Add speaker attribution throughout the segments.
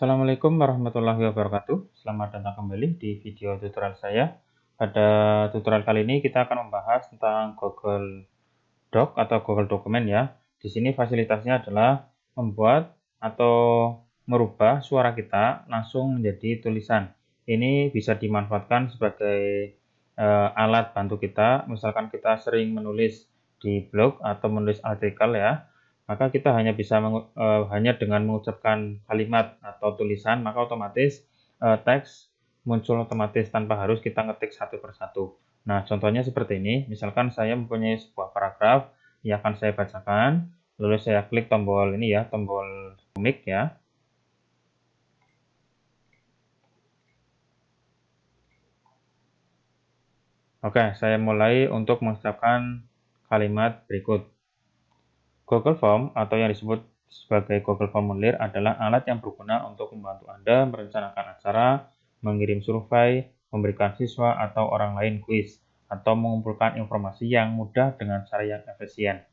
Speaker 1: Assalamualaikum warahmatullahi wabarakatuh. Selamat datang kembali di video tutorial saya. Pada tutorial kali ini kita akan membahas tentang Google Doc atau Google Dokumen ya. Di sini fasilitasnya adalah membuat atau merubah suara kita langsung menjadi tulisan. Ini bisa dimanfaatkan sebagai alat bantu kita. Misalkan kita sering menulis di blog atau menulis artikel ya, maka kita hanya bisa hanya dengan mengucapkan kalimat atau tulisan, maka otomatis teks muncul otomatis tanpa harus kita ngetik satu persatu. Nah, contohnya seperti ini. Misalkan saya mempunyai sebuah paragraf yang akan saya bacakan, lalu saya klik tombol ini ya, tombol mic ya. Oke, saya mulai untuk mengucapkan kalimat berikut. Google Form atau yang disebut sebagai Google Formulir adalah alat yang berguna untuk membantu Anda merencanakan acara, mengirim survei, memberikan siswa atau orang lain kuis, atau mengumpulkan informasi yang mudah dengan cara yang efisien.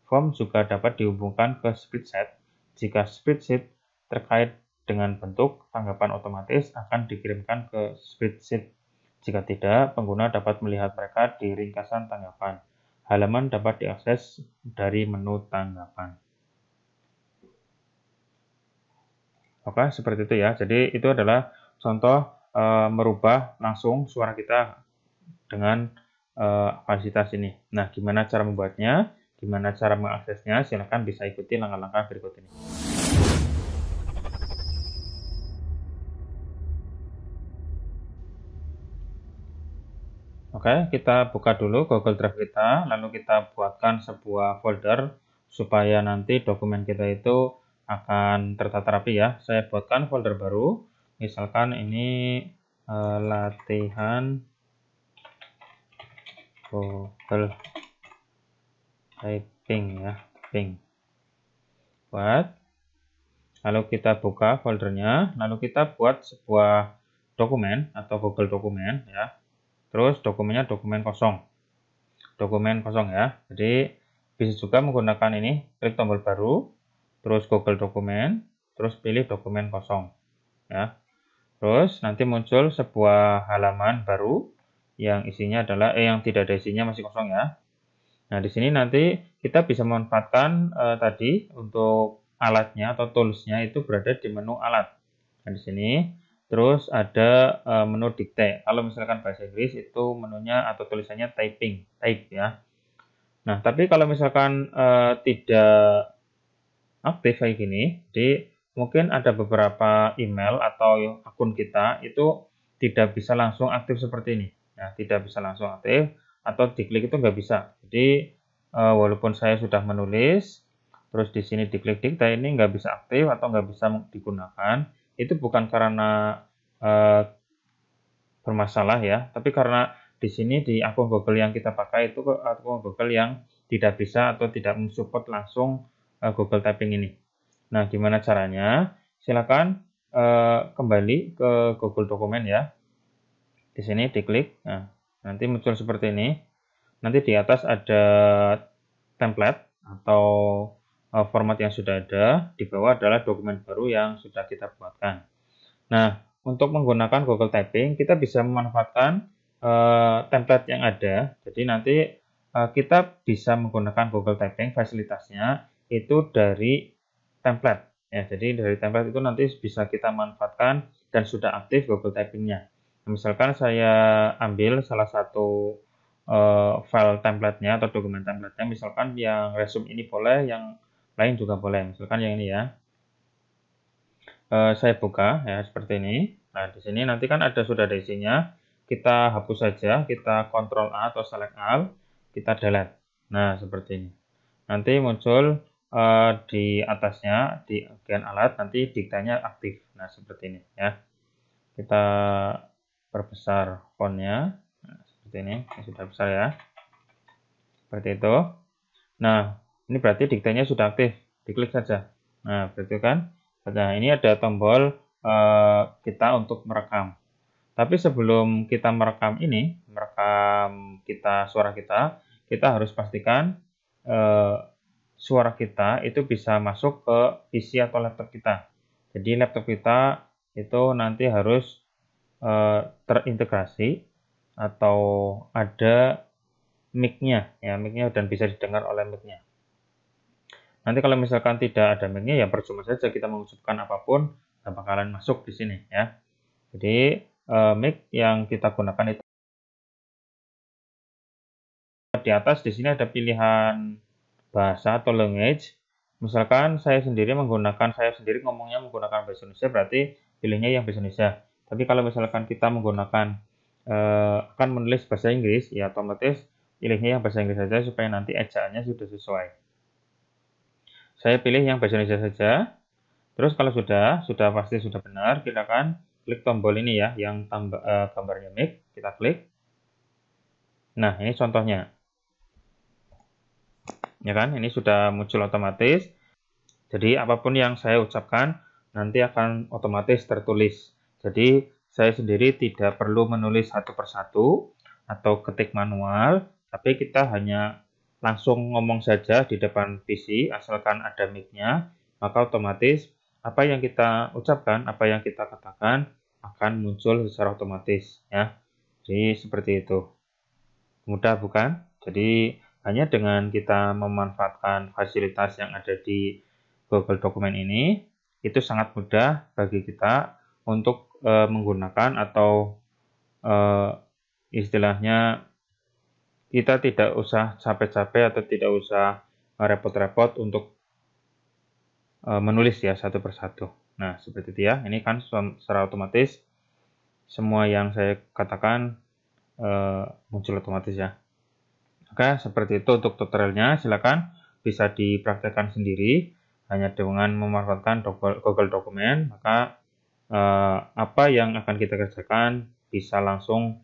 Speaker 1: Form juga dapat dihubungkan ke spreadsheet. Jika spreadsheet terkait dengan bentuk, tanggapan otomatis akan dikirimkan ke spreadsheet. Jika tidak, pengguna dapat melihat mereka di ringkasan tanggapan. Halaman dapat diakses dari menu tanggapan. Oke, seperti itu ya. Jadi itu adalah contoh merubah langsung suara kita dengan fasilitas ini. Nah, gimana cara membuatnya? Gimana cara mengaksesnya? Silahkan bisa ikuti langkah-langkah berikut ini. Oke, kita buka dulu Google Drive kita, lalu kita buatkan sebuah folder supaya nanti dokumen kita itu akan tertata rapi ya. Saya buatkan folder baru, misalkan ini latihan Google Typing ya, typing. Buat, lalu kita buka foldernya, lalu kita buat sebuah dokumen atau Google Dokumen ya. Terus dokumennya dokumen kosong ya. Jadi bisa juga menggunakan ini, klik tombol baru, terus Google Dokumen, terus pilih dokumen kosong ya. Terus nanti muncul sebuah halaman baru yang isinya adalah yang tidak ada isinya, masih kosong ya. Nah, di sini nanti kita bisa memanfaatkan tadi untuk alatnya atau toolsnya itu berada di menu alat. Nah, di sini terus ada menu dikte. Kalau misalkan bahasa Inggris itu menunya atau tulisannya type ya. Nah, tapi kalau misalkan tidak aktif kayak gini, jadi mungkin ada beberapa email atau akun kita itu tidak bisa langsung aktif seperti ini. Nah, tidak bisa langsung aktif atau diklik itu nggak bisa. Jadi walaupun saya sudah menulis, terus di sini diklik dikte ini nggak bisa aktif atau nggak bisa digunakan, itu bukan karena bermasalah ya, tapi karena di sini di akun Google yang kita pakai itu akun Google yang tidak bisa atau tidak mensupport langsung Google Typing ini. Nah, gimana caranya? Silakan kembali ke Google Dokumen ya. Di sini diklik, nah, nanti muncul seperti ini. Nanti di atas ada template atau format yang sudah ada. Di bawah adalah dokumen baru yang sudah kita buatkan. Nah, untuk menggunakan Google Typing, kita bisa memanfaatkan template yang ada. Jadi nanti kita bisa menggunakan Google Typing fasilitasnya itu dari template. Ya, jadi dari template itu nanti bisa kita manfaatkan dan sudah aktif Google Typing-nya. Misalkan saya ambil salah satu file template-nya atau dokumen template-nya, misalkan yang resume ini boleh, yang lain juga boleh. Misalkan yang ini ya. Saya buka ya seperti ini. Nah, di sini nanti kan sudah ada isinya. Kita hapus saja, kita Ctrl A atau Select All, kita delete. Nah, seperti ini. Nanti muncul di atasnya di bagian alat nanti diktanya aktif. Nah, seperti ini ya. Kita perbesar fontnya. Nah, seperti ini, sudah besar ya. Seperti itu. Nah, ini berarti diktanya sudah aktif. Diklik saja. Nah, berarti kan. Nah, ini ada tombol kita untuk merekam. Tapi sebelum kita merekam ini, merekam suara kita harus pastikan suara kita itu bisa masuk ke PC atau laptop kita. Jadi laptop kita itu nanti harus terintegrasi atau ada mic-nya ya, mic-nya dan bisa didengar oleh mic-nya. Nanti kalau misalkan tidak ada mic-nya ya percuma saja kita mengucapkan apapun, nggak bakalan masuk di sini ya. Jadi mic yang kita gunakan itu di atas, di sini ada pilihan bahasa atau language. Misalkan saya sendiri ngomongnya menggunakan bahasa Indonesia, berarti pilihnya yang bahasa Indonesia. Tapi kalau misalkan kita menggunakan akan menulis bahasa Inggris, ya otomatis pilihnya yang bahasa Inggris saja supaya nanti ejaannya sudah sesuai. Saya pilih yang bahasa Indonesia saja. Terus kalau sudah pasti sudah benar, kita akan klik tombol ini ya, yang gambarnya mic, kita klik. Nah, ini contohnya. Ya kan, ini sudah muncul otomatis. Jadi apapun yang saya ucapkan nanti akan otomatis tertulis. Jadi saya sendiri tidak perlu menulis satu persatu atau ketik manual, tapi kita hanya langsung ngomong saja di depan PC asalkan ada mic-nya, maka otomatis apa yang kita ucapkan, apa yang kita katakan akan muncul secara otomatis ya. Jadi seperti itu. Mudah bukan? Jadi hanya dengan kita memanfaatkan fasilitas yang ada di Google Dokumen ini, itu sangat mudah bagi kita untuk menggunakan atau istilahnya kita tidak usah capek-capek atau tidak usah repot-repot untuk menulis ya satu persatu. Nah, seperti itu ya. Ini kan secara otomatis semua yang saya katakan muncul otomatis ya. Oke, seperti itu untuk tutorialnya. Silakan bisa dipraktekkan sendiri hanya dengan memanfaatkan Google Dokumen, maka apa yang akan kita kerjakan bisa langsung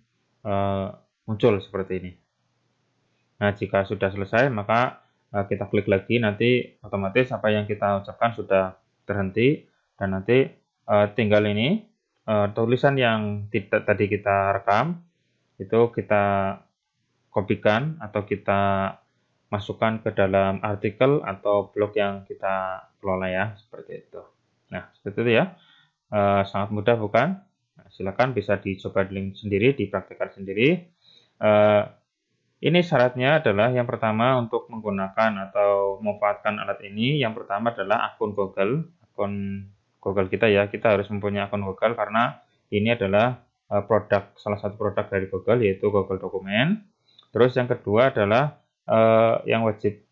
Speaker 1: muncul seperti ini. Nah, jika sudah selesai, maka kita klik lagi, nanti otomatis apa yang kita ucapkan sudah terhenti, dan nanti tinggal ini tulisan yang tadi kita rekam, itu kita kopikan atau kita masukkan ke dalam artikel atau blog yang kita kelola ya, seperti itu. Nah, seperti itu ya. Sangat mudah bukan? Nah, silakan bisa dicoba sendiri, dipraktikkan sendiri. Ini syaratnya adalah yang pertama untuk menggunakan atau memanfaatkan alat ini, yang pertama adalah akun Google kita ya. Kita harus mempunyai akun Google karena ini adalah salah satu produk dari Google, yaitu Google Dokumen. Terus yang kedua adalah yang wajib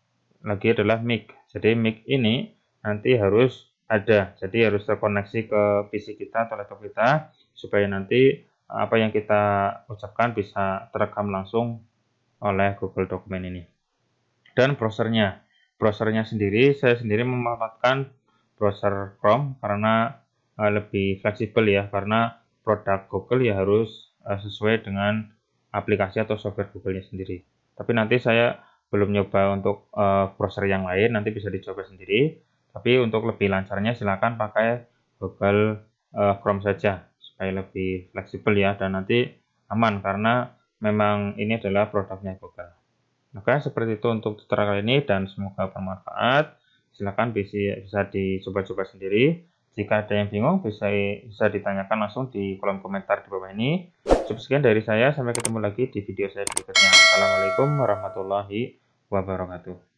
Speaker 1: lagi adalah mic. Jadi mic ini nanti harus ada, jadi harus terkoneksi ke PC kita atau laptop kita supaya nanti apa yang kita ucapkan bisa terekam langsung oleh Google Dokumen ini. Dan browsernya sendiri, saya sendiri memanfaatkan browser Chrome karena lebih fleksibel ya, karena produk Google ya harus sesuai dengan aplikasi atau software Google-nya sendiri. Tapi nanti saya belum nyoba untuk browser yang lain, nanti bisa dicoba sendiri. Tapi untuk lebih lancarnya silakan pakai Google Chrome saja supaya lebih fleksibel ya, dan nanti aman karena memang ini adalah produknya Google. Oke, seperti itu untuk tutorial kali ini dan semoga bermanfaat. Silakan bisa dicoba-coba sendiri. Jika ada yang bingung bisa ditanyakan langsung di kolom komentar di bawah ini. Cukup sekian dari saya, sampai ketemu lagi di video saya berikutnya. Assalamualaikum warahmatullahi wabarakatuh.